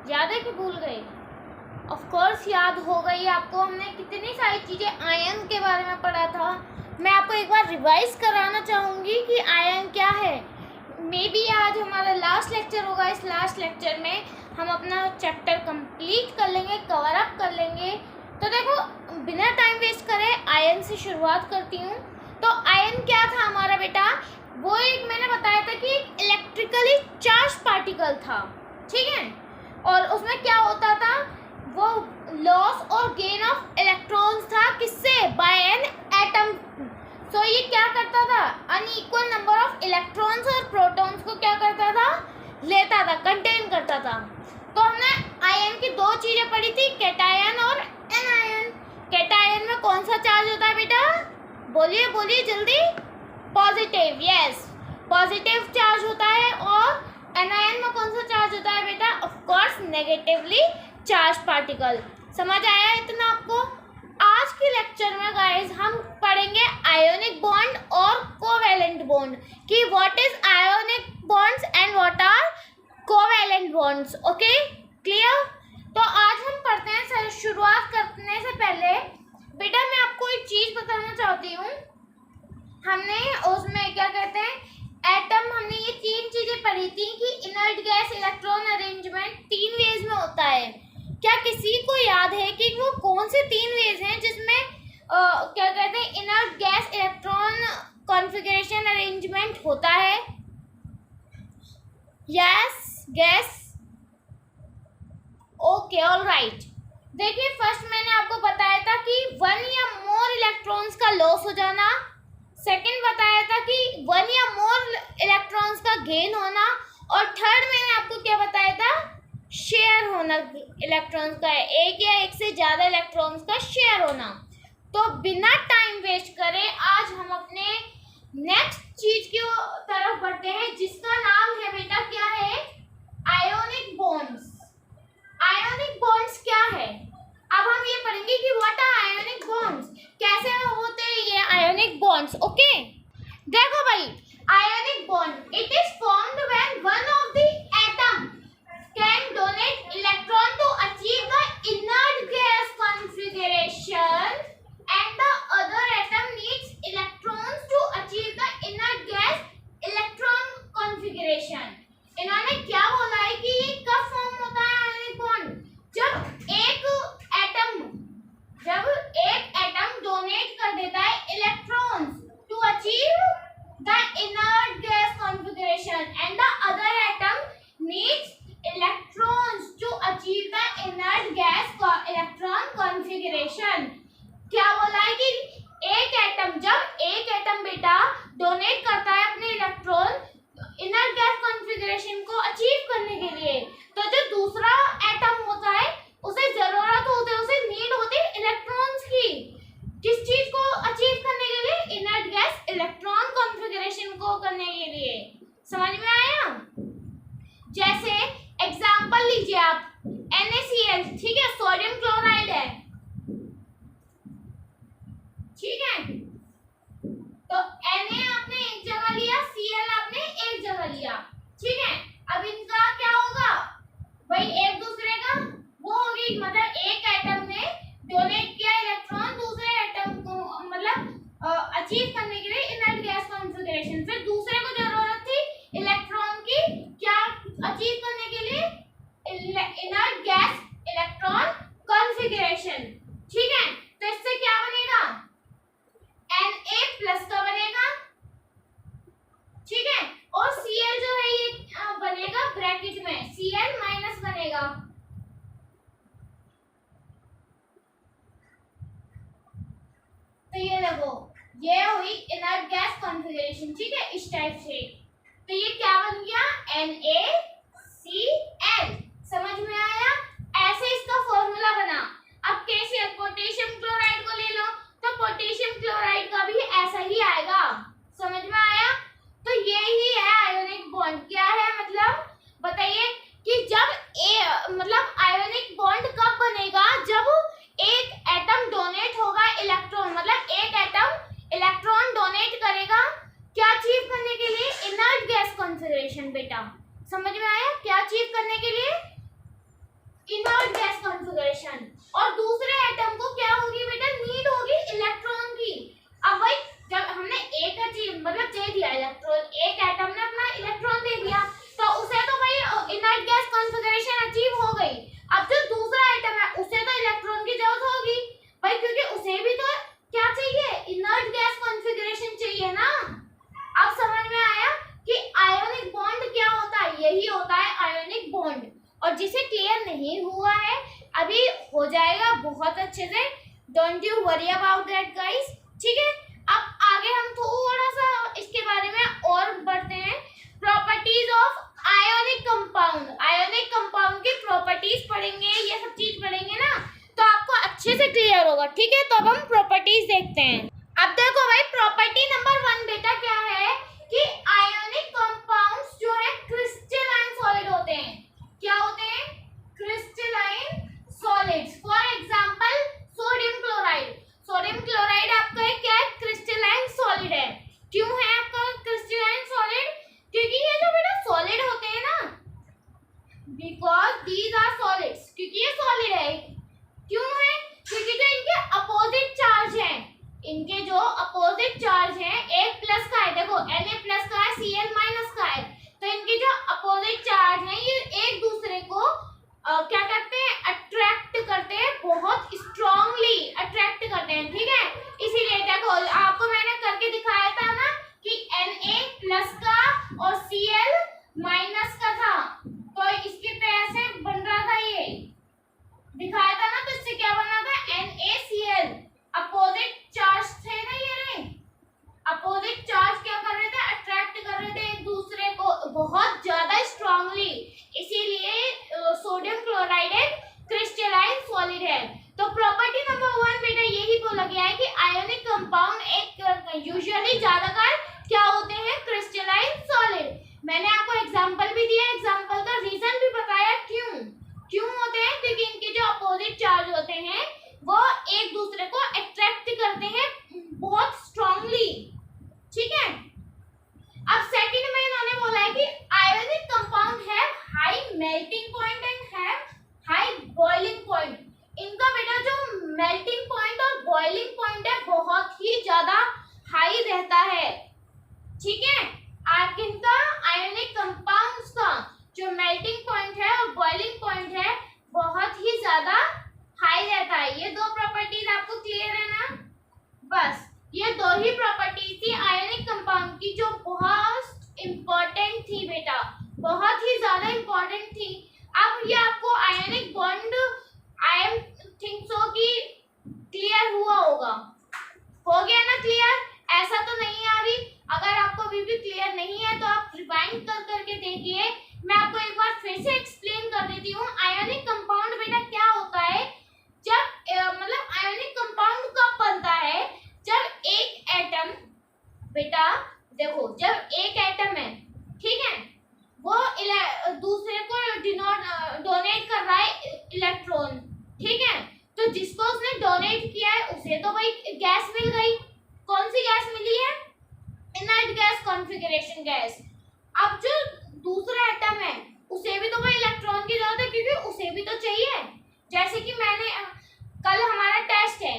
याद है कि भूल गए? ऑफ कोर्स याद हो गई आपको। हमने कितनी सारी चीज़ें आयन के बारे में पढ़ा था। मैं आपको एक बार रिवाइज कराना चाहूँगी कि आयन क्या है। मे बी आज हमारा लास्ट लेक्चर होगा। इस लास्ट लेक्चर में हम अपना चैप्टर कंप्लीट कर लेंगे, कवर अप कर लेंगे। तो देखो, बिना टाइम वेस्ट करे आयन से शुरुआत करती हूँ। तो आयन क्या था हमारा बेटा? वो एक मैंने बताया था कि एक इलेक्ट्रिकली चार्ज पार्टिकल था, ठीक है। और उसमें क्या होता था, वो लॉस और गेन ऑफ इलेक्ट्रॉन्स था। किससे? Bye an atom. सो ये क्या करता था? अनइक्वल नंबर ऑफ इलेक्ट्रॉन्स और प्रोटॉन्स को क्या करता था? लेता था, कंटेन करता था। तो हमने आयन की दो चीजें पढ़ी थी, कैटायन और एनायन। कैटायन में कौन सा चार्ज होता है बेटा? बोलिए बोलिए जल्दी। पॉजिटिव, यस, पॉजिटिव चार्ज होता है। और एनायन में कौन सा चार्ज होता है बेटा? Of course negatively charge particle. समझ आया इतना आपको? आज के लेक्चर में गाइस हम पढ़ेंगे आयोनिक बॉन्ड और कोवैलेंट बॉन्ड, कि what is ionic bonds and what are covalent bonds. Okay, clear? तो आज हम पढ़ते हैं। शुरुआत करने से पहले बेटा मैं आपको एक चीज बताना चाहती हूँ। हमने उसमें क्या कहते हैं, एटम, हमने ये तीन चीजें पढ़ी थी कि inert gas electron arrangement 3 ways में होता है। क्या किसी को याद है कि वो कौन से 3 वेज हैं जिसमें क्या कहते हैं, inert gas electron configuration arrangement होता है? Yes, gas, okay, alright. देखिए, फर्स्ट मैंने आपको बताया था कि 1 या मोर इलेक्ट्रॉन्स का लॉस हो जाना। सेकंड बताया था कि 1 या मोर इलेक्ट्रॉन्स का गेन होना। और थर्ड मैंने आपको क्या बताया था? शेयर होना इलेक्ट्रॉन्स का, एक या एक से ज़्यादा इलेक्ट्रॉन्स का शेयर होना। तो बिना टाइम वेस्ट करे आज हम अपने नेक्स्ट चीज की तरफ बढ़ते हैं, जिसका नाम है बेटा, क्या है? Ionic bonds. आयोनिक बॉन्ड्स क्या है? अब हम ये पढ़ेंगे कि व्हाट आर आयोनिक बॉन्ड्स, कैसे होते हैं ये आयोनिक बॉन्ड्स। ओके, देखो भाई, ionic bond it is formed when one of the atom can donate electron to achieve the inert gas configuration and the other atom needs electrons to achieve the inert gas electron configuration। इन्होंने क्या बोला है कि ये कब form होता है ionic bond? जब एक एटम डोनेट कर देता है electrons to achieve the inert gas configuration and the other atom needs electrons to achieve the inert gas electron configuration. क्या बोला है कि जब एक एटम बेटा डोनेट करता है अपने इलेक्ट्रॉन इनर गैस कॉन्फ़िगरेशन को अचीव करने के लिए, तो जो दूसरा एटम होता है उसे जरूरत होती है, उसे नीड होती है इलेक्ट्रॉन्स की। किस चीज को अचीव करने के लिए? इनर्ट गैस इलेक्ट्रॉन कॉन्फ़िगरेशन को करने के लिए। समझ में आया? जैसे एग्जांपल लीजिए आप, NaCl, ठीक है, सोडियम क्लोराइड है, ठीक है। तो Na आपने एक जगह लिया, Cl आपने एक जगह लिया, ठीक है। अब इनका क्या होगा भाई? एक दूसरे का वो होगी, मतलब एक एटम ने डोनेट किया इलेक्ट्रॉन दूसरे एटम को, मतलब अचीव करने के लिए इनर्ट गैस कॉन्फ़िगरेशन। फिर दूसरे को जरूरत थी इलेक्ट्रॉन की, क्या अचीव करने के लिए? इनर्ट गैस इलेक्ट्रॉन कॉन्फ़िगरेशन, ठीक है। तो इससे क्या बनेगा? Na+ का बनेगा, ठीक है। और Cl जो है ये बनेगा ब्रैकेट में, Cl- बनेगा। तो ये देखो, ये हुई इनर्ट गैस कॉन्फ़िगरेशन, ठीक है, इस टाइप से। तो ये क्या बन गया? NaCl। समझ में आया? ऐसे इसका फॉर्मूला बना। अब कैसे? पोटेशियम क्लोराइड को ले लो, तो पोटेशियम क्लोराइड का भी ऐसा ही आएगा। समझ में आया? तो ये ही है आयोनिक बॉन्ड। क्या है मतलब? बताइए कि जब मतलब आयोनिक बॉन्ड कब बनेगा? जब एक एटम डोनेट होगा इलेक्ट्रॉन, मतलब एक एटम इलेक्ट्रॉन डोनेट करेगा, क्या अचीव करने के लिए? Inert gas configuration. बेटा समझ में आया? क्या अचीव करने के लिए? इनर्ट गैस कॉन्फ़िगरेशन, और दूसरे एटम को क्या होगी बेटा, नीड होगी इलेक्ट्रॉन की। अब भाई जब हमने एक चीज मतलब दे दिया इलेक्ट्रॉन, एक एटम ने अपना इलेक्ट्रॉन दे दिया, तो उसे तो भाई इनर्ट गैस कॉन्फ़िगरेशन अचीव हो गई। अब जो दूसरा एटम है उसे तो इलेक्ट्रॉन की जरूरत होगी भाई, क्योंकि उसे भी तो क्या चाहिए, इनर्ट गैस कॉन्फ़िगरेशन चाहिए ना। अब समझ में आया कि आयोनिक बॉन्ड क्या होता है, यही होता है आयोनिक बॉन्ड। और जिसे क्लियर नहीं हुआ है अभी हो जाएगा बहुत अच्छे से, don't you worry about that guys, ठीक है। अब आगे हम थोड़ा सा इसके बारे में और बढ़ते हैं, properties of ionic compound. Ionic compound की प्रॉपर्टीज पढ़ेंगे, ये सब चीज पढ़ेंगे ना, तो आपको अच्छे से क्लियर होगा, ठीक है। तो अब हम प्रॉपर्टीज देखते हैं। अब देखो भाई प्रॉपर्टी नंबर 1 बेटा क्या है कि आयोनिक कंपाउंड्स जो है क्रिस्टलाइन सॉलिड होते हैं। क्या होते हैं, crystalline solids. For example sodium chloride. Sodium chloride आपका एक क्या है, क्रिस्टलाइन सॉलिड है। क्यों है आपका क्रिस्टलाइन सॉलिड, क्योंकि ये जो बेटा सॉलिड होते हैं ना, बिकॉज दीज आर सॉलिड्स, क्योंकि ये सॉलिड है। क्यों है, क्योंकि जो इनके अपोजिट चार्ज हैं, इनके जो अपोजिट चार्ज हैं, एक प्लस का है, देखो Na+ का है, Cl- का है, तो इनके जो अपोजिट चार्ज हैं ये एक दूसरे को क्या करते हैं, अट्रैक्ट करते हैं, बहुत स्ट्रांगली अट्रैक्ट करते हैं, ठीक है। इसीलिए देखो आपको मैंने करके दिखाया था ना कि Na+ का और Cl- का था, तो इसके पे ऐसे बन रहा था, ये दिखाया था ना, तो इससे क्या बना था, NaCl। अपोजिट चार्ज थे ना, ये अपोजिट चार्ज क्या कर रहे थे, अट्रैक्ट कर रहे थे एक दूसरे को बहुत ज्यादा स्ट्रांगली, इसीलिए सोडियम क्लोराइड एक क्रिस्टलाइन सॉलिड है। तो प्रॉपर्टी नंबर 1 बेटा यही बोला गया है कि आयोनिक कंपाउंड एक यूजुअली ज्यादातर क्या होते हैं, क्रिस्टलाइन सॉलिड। मैंने आपको एग्जांपल भी दिया, एग्जांपल का रीजन भी बताया क्यों होते हैं, क्योंकि इनके जो अपोजिट चार्ज होते हैं वो एक दूसरे को अट्रैक्ट करते हैं बहुत स्ट्रांगली, ठीक है। अब सेकंड में इन्होंने बोला है कि ionic compound have high melting point and have high boiling point. इनका बेटा जो मेल्टिंग पॉइंट और बॉइलिंग पॉइंट है बहुत ही ज्यादा हाई रहता है, ठीक है। आप इनका आयोनिक कंपाउंड्स का जो मेल्टिंग पॉइंट है और बॉइलिंग पॉइंट है बहुत ही ज्यादा हाई रहता है। ये दो प्रॉपर्टीज आपको क्लियर है ना, बस ये दो ही प्रॉपर्टीज थी आयोनिक कंपाउंड की जो बहुत इंपॉर्टेंट थी बेटा, बहुत ही ज्यादा इंपॉर्टेंट थी। अब ये आपको ionic bond I am think so कि क्लियर हुआ होगा, हो गया ना क्लियर, ऐसा तो नहीं है अभी। अगर आपको अभी भी क्लियर नहीं है तो आप रिवाइंड कर करके देखिए, मैं आपको एक बार फिर से एक्सप्लेन कर देती हूँ। आयोनिक कंपाउंड बेटा क्या होता है, जब मतलब आयोनिक कंपाउंड कब बनता है, जब एक एटम बेटा देखो, जब एक एटम है, ठीक है, वो दूसरे को डोनेट कर रहा है इलेक्ट्रॉन, ठीक है, तो जिसको उसने डोनेट किया है उसे तो भाई गैस मिल गई। कौन सी गैस मिली है, इनर्ट गैस कॉन्फ़िगरेशन गैस। अब जो दूसरा एटम है उसे भी तो भाई इलेक्ट्रॉन की जरूरत है, क्योंकि उसे भी तो चाहिए। जैसे कि मैंने कल हमारा टेस्ट है,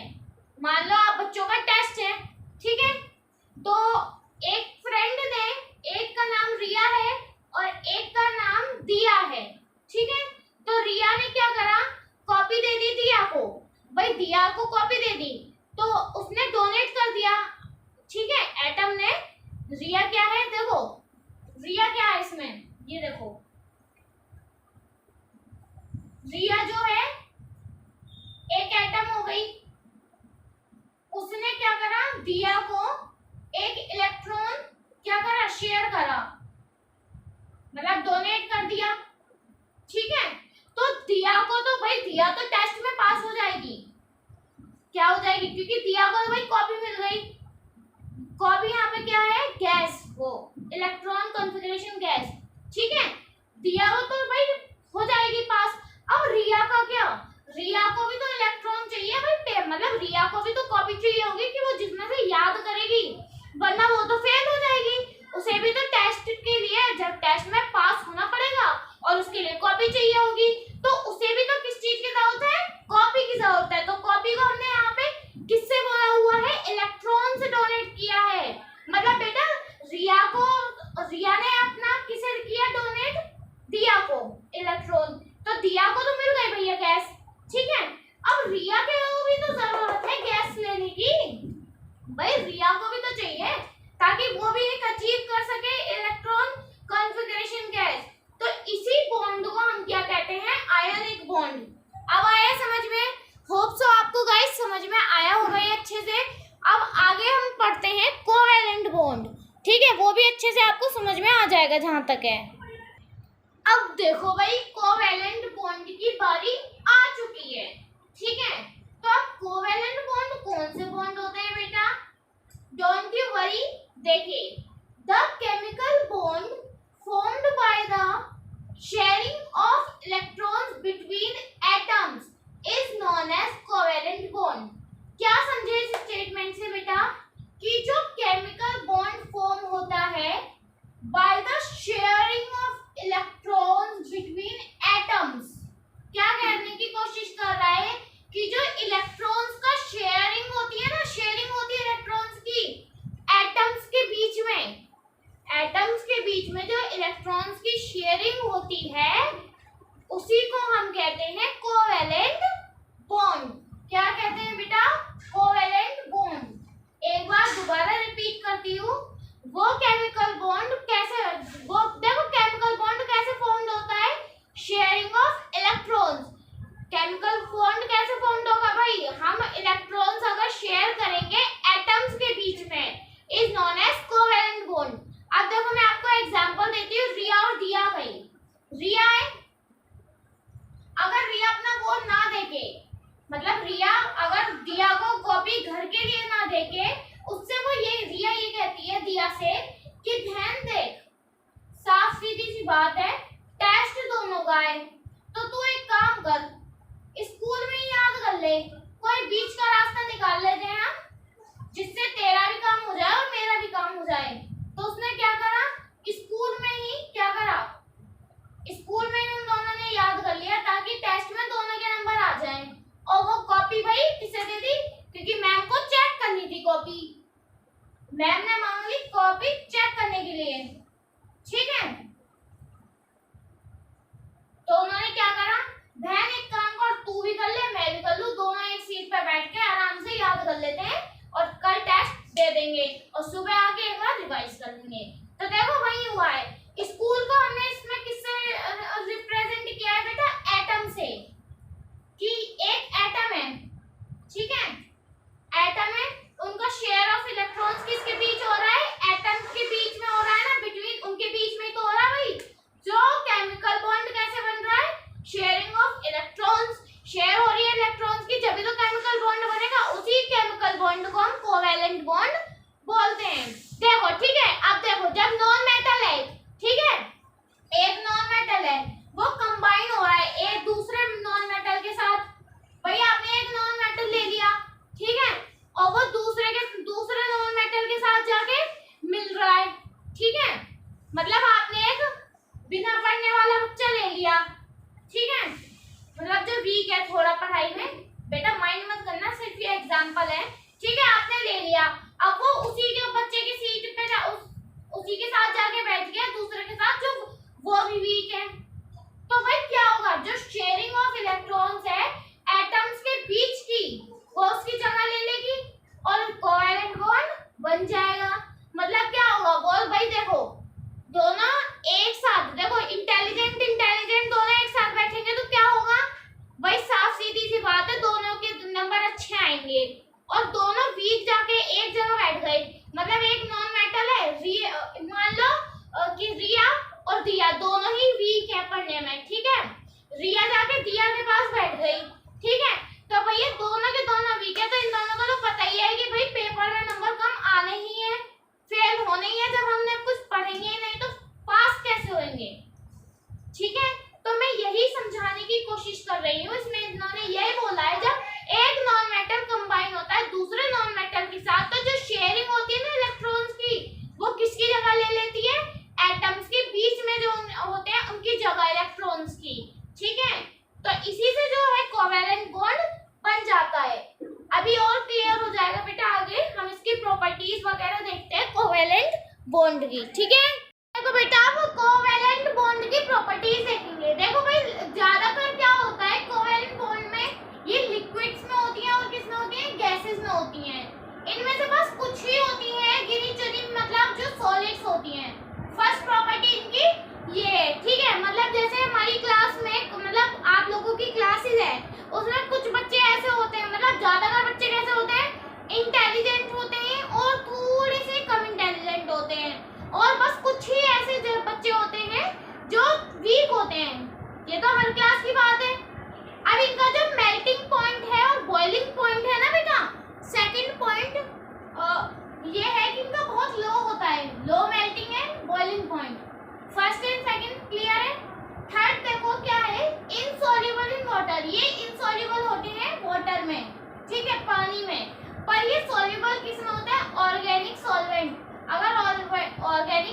मान लो आप बच्चों का टेस्ट है, ठीक है, तो एक फ्रेंड ने, एक का नाम रिया है और एक का नाम दिया है, ठीक है, तो रिया ने क्या करा, कॉपी दे दी दिया को, भाई दिया को कॉपी दे दी तो उसने डोनेट कर दिया, ठीक है, एटम ने। रिया क्या है, देखो रिया क्या है इसमें, ये देखो रिया जो है एक एटम हो गई, उसने क्या करा, दिया को एक इलेक्ट्रॉन क्या करा, शेयर करा, मतलब डोनेट कर दिया, ठीक है। तो दिया को तो भाई, दिया तो टेस्ट में पास हो जाएगी, क्या हो जाएगी, क्योंकि दिया को तो भाई कॉपी मिल गई। कॉपी यहाँ पे क्या है, गैस, वो इलेक्ट्रॉन कॉन्फ़िगरेशन गैस, ठीक है, दिया को तो भाई हो जाएगी पास। अब रिया का क्या, रिया को भी तो इलेक्ट्रॉन चाहिए भाई, मतलब रिया को भी तो कॉपी चाहिए होगी कि वो जिसमें से याद करेगी, वरना वो तो फेल हो जाएगी। उसे भी तो टेस्ट के लिए, जब टेस्ट में पास होना पड़ेगा और उसके लिए कॉपी चाहिए होगी, तो उसे भी तो दिया को तो मिल गई भैया गैस, ठीक है। अब रिया के भी तो जरूरत है गैस लेने की, भाई रिया को भी तो चाहिए ताकि वो भी एक अचीव कर सके इलेक्ट्रॉन कॉन्फ़िगरेशन गैस। तो इसी बॉन्ड को हम क्या कहते हैं, आयनिक बॉन्ड। अब आया समझ में? होप सो आपको गाइस समझ में आया होगा ये अच्छे से। अब आगे हम पढ़ते हैं कोवेलेंट बॉन्ड, ठीक है, वो भी अच्छे से आपको समझ में आ जाएगा जहां तक है। अब देखो भाई कोवेलेंट बॉन्ड की बारी आ चुकी है, ठीक है। तो अब कोवेलेंट बॉन्ड कौन से बॉन्ड होते हैं बेटा? डोंट यू वरी, देखिए the chemical bond formed by the sharing of electrons between atoms is known as covalent bond। क्या समझे इस स्टेटमेंट से बेटा कि जो केमिकल बॉन्ड फॉर्म होता है by the sharing of electrons between atoms, क्या कहने की कोशिश कर रहा है कि जो इलेक्ट्रॉन्स का शेयरिंग होती है ना, शेयरिंग होती है इलेक्ट्रॉन्स की एटम्स के बीच में, एटम्स के बीच में जो इलेक्ट्रॉन्स की शेयरिंग होती है उसी को हम कहते हैं कोवेलेंट बॉन्ड। क्या कहते हैं बेटा? Covalent bond. एक बार दोबारा रिपीट करती हूँ, वो केमिकल बॉन्ड कैसे, वो देखो केमिकल बॉन्ड कैसे फॉर्म होता है, sharing of electrons. Chemical bond कैसे फॉर्म होगा भाई, हम इलेक्ट्रॉन्स अगर शेयर करेंगे एटम्स के बीच में, is known as covalent bond. अब देखो मैं आपको एग्जांपल देती हूँ, रिया और दिया भाई, रिया है, अगर रिया अपना बोर्ड ना देके, मतलब रिया अगर दिया को कॉपी घर के लिए ना देके, उससे वो ये रिया ये कहती है दिया से कि ध्यान देख, साफ सीधी सी बात है, टेस्ट दोनों का है, तो तू एक काम कर, स्कूल में ही याद कर ले, कोई बीच का रास्ता निकाल लेते हैं हम, जिससे तेरा भी काम हो जाए और मेरा भी काम हो जाए। तो उसने क्या करा, स्कूल में ही क्या करा, स्कूल में ही उन दोनों ने याद कर लिया ताकि टेस्ट में दोनों के नंबर आ जाएं। और वो कॉपी भाई किसे दे दी, क्योंकि मैम को चेक करनी थी कॉपी, मैम ने मांग ली कॉपी चेक करने के लिए, ठीक है। तो उन्होंने क्या करा, बहन एक काम कर, तू भी कर ले मैं भी कर लूं, दोनों एक सीट पर बैठ के आराम से याद कर लेते हैं और कल टेस्ट दे देंगे और सुबह आके एक बार रिवाइज कर लेंगे। तो देखो वही हुआ है, स्कूल को हमने इसमें किससे रिप्रेजेंट किया है बेटा, एटम से, कि एक एटम है, ठीक है, एटम है, उनका शेयर ऑफ इलेक्ट्रॉन्स किसके बीच हो रहा है, एटम्स के बीच में हो रहा है ना, बिटवीन उनके बीच में तो हो रहा है भाई। जो केमिकल बॉन्ड कैसे बन रहा है, शेयरिंग ऑफ इलेक्ट्रॉन्स, शेयर हो रही है इलेक्ट्रॉन्स की, जब भी तो केमिकल बॉन्ड बनेगा, उसी केमिकल बॉन्ड को हम कोवेलेंट बॉन्ड बोलते हैं। देखो ठीक है, अब देखो जब नॉन मेटल है, ठीक है, एक नॉन मेटल है, वो कंबाइन हो रहा है एक दूसरे नॉन मेटल के साथ, भाई आपने एक नॉन मेटल ले लिया, ठीक है, और वो दूसरे नॉन मेटल के साथ जाके मिल रहा है, ठीक है, मतलब आपने एक बिना पढ़ने वाला बच्चा ले लिया, ठीक है, मतलब जो वीक है थोड़ा पढ़ाई में, बेटा माइंड मत करना, सिर्फ ये एग्जांपल है, ठीक है, आपने ले लिया, अब वो उसी के बच्चे की सीट पे उसी के साथ जाके बैठ गया, दूसरे के साथ जो वो भी वीक है, तो भाई क्या होगा, जो शेयरिंग ऑफ इलेक्ट्रॉन्स है एटम्स के बीच की, वो उसकी जगह ले लेगी और कोवेलेंट बॉन्ड बन जाएगा। मतलब क्या होगा बोल भाई, देखो दोनों एक साथ, देखो इंटेलिजेंट दोनों एक साथ बैठेंगे तो क्या होगा भाई, साफ सीधी सी बात है, दोनों के नंबर अच्छे आएंगे। और दोनों वीक जाके एक जगह बैठ गए, मतलब एक नॉन मेटल है, मान लो कि रिया और दिया दोनों ही वीक है पढ़ने में, ठीक है, रिया जाके दिया के पास बैठ गई, ठीक है, तो भैया दोनों के दोनों वीक है, तो इन दोनों को तो पता ही है कि भाई पेपर में नंबर कम आने ही है, फेल होने ही है, जब हमने कुछ पढ़ेंगे ही नहीं तो पास कैसे होंगे, ठीक है। तो मैं यही समझाने की कोशिश कर रही हूँ, इसमें इन्होंने यही बोला है, जब एक नॉन मेटल कंबाइन होता है दूसरे नॉन मेटल के साथ, तो जो शेयरिंग होती है ना इलेक्ट्रॉन्स की, वो किसकी जगह ले लेती है, एटम्स के बीच में जो होते हैं उनकी जगह इलेक्ट्रॉन्स की, ठीक है। तो इसी से जो है कोवेलेंट बॉन्ड बन जाता है। अभी और क्लियर हो जाएगा बेटा, आगे हम इसकी प्रॉपर्टीज वगैरह देखते हैं कोवेलेंट बॉन्ड की, ठीक है। देखो बेटा आप कोवेलेंट बॉन्ड की प्रॉपर्टीज देखेंगे, देखो भाई ज्यादातर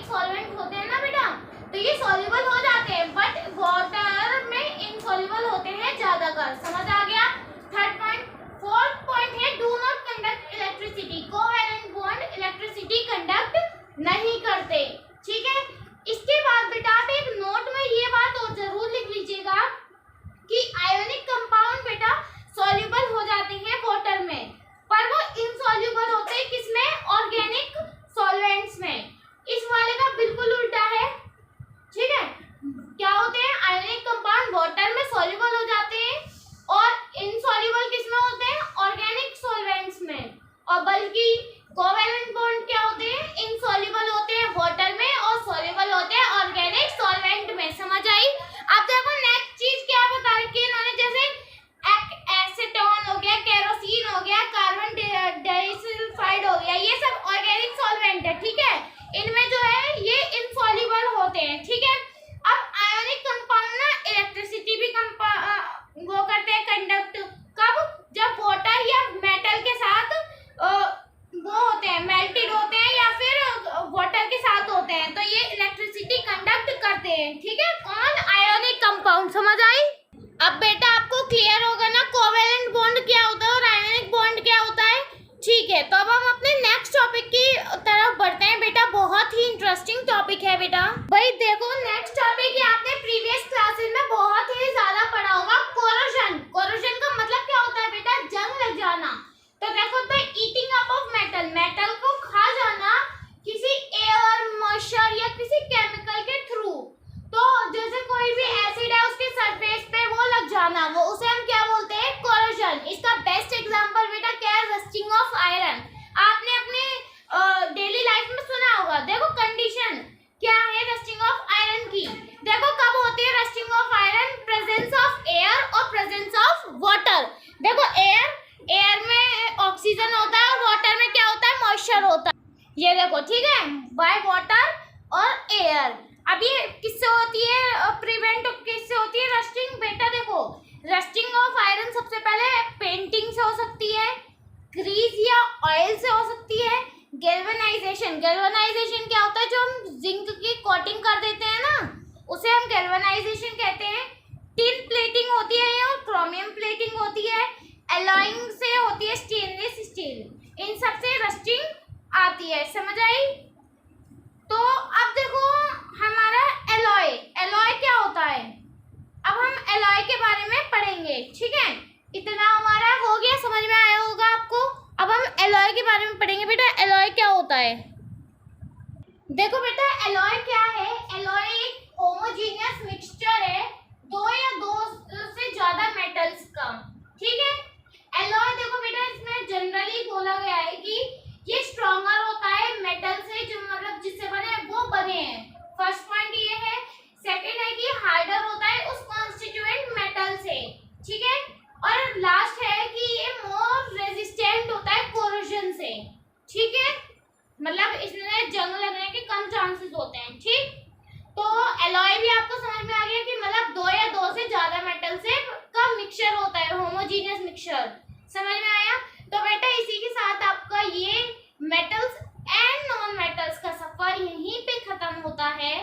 सॉल्वेंट होते हैं ना बेटा, तो ये सॉल्युबल हो जाते हैं, बट वाटर में इनसॉल्युबल होते हैं ज्यादातर। समझ आ गया? Third point. फोर्थ पॉइंट है do not conduct electricity. Covalent bond electricity conduct नहीं करते। ठीक है, इसके बाद बेटा आप एक नोट में ये बात और जरूर लिख लीजिएगा कि आयोनिक कंपाउंड बेटा सॉल्युबल हो जाते हैं वाटर में, पर वो इनसॉल्युबल होते हैं किसमें? ऑर्गेनिक सॉल्वेंट्स में। इस वाले का बिल्कुल उल्टा है। ठीक है, क्या होते हैं? आयोनिक कंपाउंड वाटर में सॉल्युबल हो जाते हैं और इनसॉल्युबल किसमें होते हैं? ऑर्गेनिक सॉल्वेंट्स में। और बल्कि कोवैलेंट बॉन्ड क्या होते हैं? इनसॉल्युबल होते हैं वाटर में और सॉल्युबल होते हैं ऑर्गेनिक सॉल्वेंट में। समझ आई? अब देखो नेक्स्ट चीज क्या बता रखी है इन्होंने, जैसे एसीटोन हो गया, केरोसिन हो गया, कार्बन डाइसल्फाइड हो गया, ये सब ऑर्गेनिक सॉल्वेंट है। ठीक है, इनमें जो है ये इनसॉल्युबल होते हैं। ठीक है, अब आयोनिक कंपाउंड ना इलेक्ट्रिसिटी भी वो करते हैं कंडक्ट। कब? जब वाटर या मेटल के साथ वो होते हैं, मेल्टेड होते हैं या फिर वाटर के साथ होते हैं, तो ये इलेक्ट्रिसिटी कंडक्ट करते हैं। ठीक है, कौन? Ionic compound. समझ आई? अब बेटा आपको क्लियर होगा ना कोवैलेंट बॉन्ड क्या होता है और आयोनिक बॉन्ड क्या होता है। ठीक है, तो अब हम अपने नेक्स्ट टॉपिक की तरफ बढ़ते हैं। बेटा बहुत ही इंटरेस्टिंग टॉपिक है बेटा। भाई देखो नेक्स्ट टॉपिक है, आपने प्रीवियस क्लासेस में बहुत ही ज्यादा पढ़ा होगा, कोरोजन। कोरोजन का मतलब क्या होता है बेटा? जंग लग जाना। तो देखो तो eating up of metal, metal को खा जाना किसी एयर, मॉइस्चर या किसी केमिकल के थ्रू। तो जैसे कोई भी एसिड है उसके सरफेस पे वो लग जाना, वो उसे हम क्या बोलते हैं? कोरोजन। इसका बेस्ट एग्जांपल बेटा क्या है? Rusting of iron. आपने अपने डेली लाइफ में सुना होगा। देखो कंडीशन क्या है रस्टिंग ऑफ आयरन की? देखो कब होती है rusting of iron? Presence of air और प्रेजेंस ऑफ वाटर। देखो एयर में ऑक्सीजन होता है और वाटर में क्या होता है? मॉइस्चर होता है। ये देखो, ठीक है, बाय वाटर और एयर। अब ये किससे होती है प्रिवेंट? किससे होती है रस्टिंग? बेटा देखो रस्टिंग ऑफ आयरन सबसे पहले पेंटिंग से हो सकती है, ग्रीस या ऑयल से हो सकती है, गैल्वेनाइजेशन। गैल्वेनाइजेशन क्या होता है? जो हम जिंक की कोटिंग कर देते हैं ना, उसे हम गैल्वेनाइजेशन कहते हैं। टिन प्लेटिंग होती है और क्रोमियम प्लेटिंग होती है। एलॉइंग से होती है स्टेनलेस स्टील। इन सब से रस्टिंग आती है। समझ आई? तो अब देखो हमारा एलॉय, एलॉय क्या होता है? अब हम एलॉय के बारे में पढ़ेंगे। ठीक है, इतना हमारा हो गया, समझ में आया होगा आपको। अब हम एलॉय के बारे में पढ़ेंगे। बेटा एलॉय क्या होता है? देखो बेटा एलॉय क्या है? एलॉय एक होमोजेनियस मिक्सचर है दो या दो से ज्यादा मेटल्स का। ठीक है, एलॉय देखो बेटा इसमें जनरली बोला गया है कि ये स्ट्रॉन्गर होता है मेटल से, जो मतलब जिससे बने वो बने हैं। फर्स्ट पॉइंट ये है। सेकंड है कि हार्डर होता है उस कॉन्स्टिट्यूएंट मेटल से। ठीक है, और लास्ट है कि ये मोर रेजिस्टेंट होता है कोरोजन से। ठीक है, मतलब इसमें जंग लगने के कम चांसेस होते हैं। ठीक, तो एलॉय भी आपको समझ में आ गया कि मतलब दो या दो से ज्यादा मेटल से का मिक्सचर होता है, होमोजेनियस मिक्सचर। समझ में आया? तो बेटा इसी के साथ आपका ये मेटल्स एंड नॉन मेटल्स का सफर यहीं पे खत्म होता है।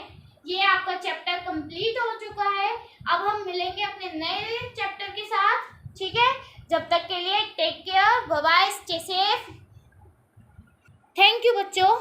ये आपका चैप्टर कंप्लीट हो चुका है। अब हम मिलेंगे अपने नए चैप्टर के साथ। ठीक है, जब तक के लिए take care, bye bye, stay safe. Thank you बच्चों।